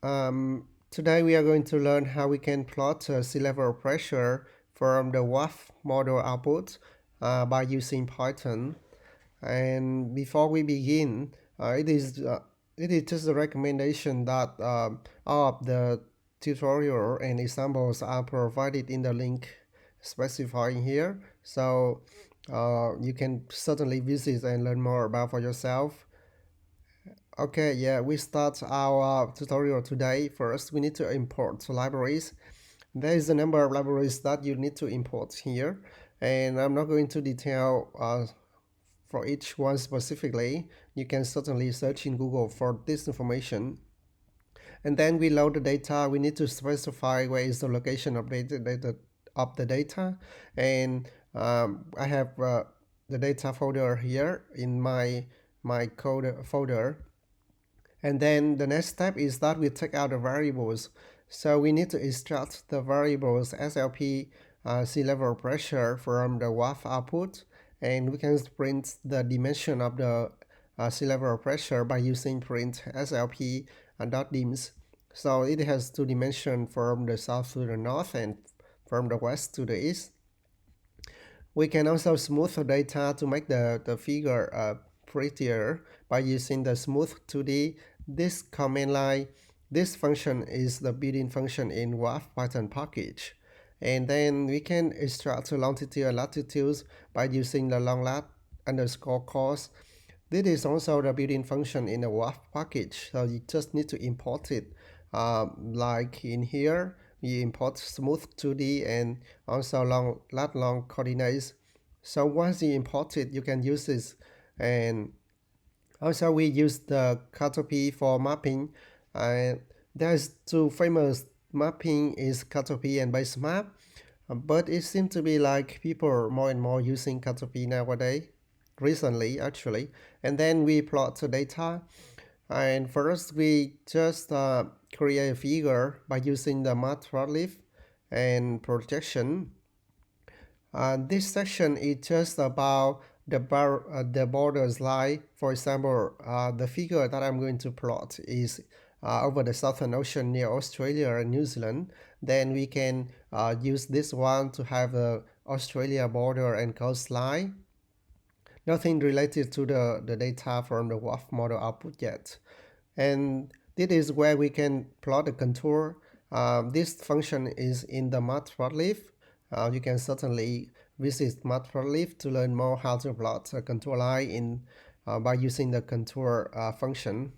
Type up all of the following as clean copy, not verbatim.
Today we are going to learn how we can plot sea level pressure from the WRF model output by using Python. And before we begin, it is just a recommendation that all of the tutorial and examples are provided in the link specifying here. So you can certainly visit and learn more about for yourself. Okay, yeah, we start our tutorial today. First, we need to import libraries. There is a number of libraries that you need to import here, and I'm not going to detail for each one specifically. You can certainly search in Google for this information. And then we load the data. We need to specify where is the location of the data. And I have the data folder here in my code folder. And then the next step is that we take out the variables. So we need to extract the variables SLP sea level pressure from the WRF output, and we can print the dimension of the sea level pressure by using print SLP dot dims. So it has two dimensions from the south to the north and from the west to the east. We can also smooth the data to make the figure prettier by using the smooth 2D. This command line, this function is the built-in function in WRF Python package. And then we can extract longitude and latitudes by using the longlat underscore cos. This is also the built-in function in the WRF package, so you just need to import it. Like in here, we import smooth 2D and also lat long coordinates. So once you import it, you can use this. And also we use the Catopy for mapping. There's two famous mapping is Catopy and base map, but it seems to be like people more and more using Catopy nowadays, recently actually. And then we plot the data. And first we just create a figure by using the matplotlib and projection. This section is just about the borders line. For example, the figure that I'm going to plot is over the Southern Ocean near Australia and New Zealand. Then we can use this one to have a Australia border and coastline. Nothing related to the data from the WRF model output yet. And this is where we can plot the contour. This function is in the matplotlib. You can certainly visit matplotlib to learn more how to plot a contour line by using the contour function.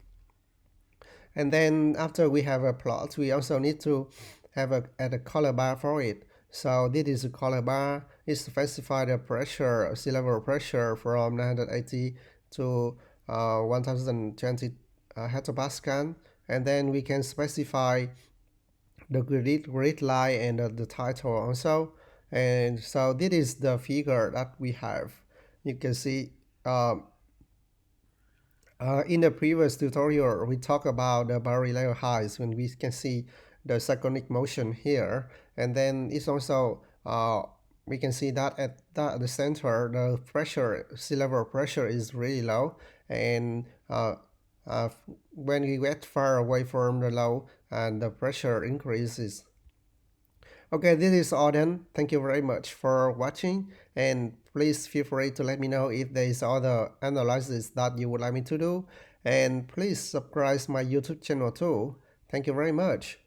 And then after we have a plot, we also need to add a color bar for it. So this is a color bar. It specifies the pressure, sea level pressure from 980 to 1020 hectopascal. And then we can specify the grid line and the title also. And so this is the figure that we have. You can see in the previous tutorial, we talked about the boundary layer heights when we can see the cyclonic motion here. And then it's also, we can see that at the center, the pressure, sea level pressure is really low. And when we get far away from the low, and the pressure increases. Okay, this is all done. Thank you very much for watching, and please feel free to let me know if there is other analysis that you would like me to do, and please subscribe my YouTube channel too. Thank you very much.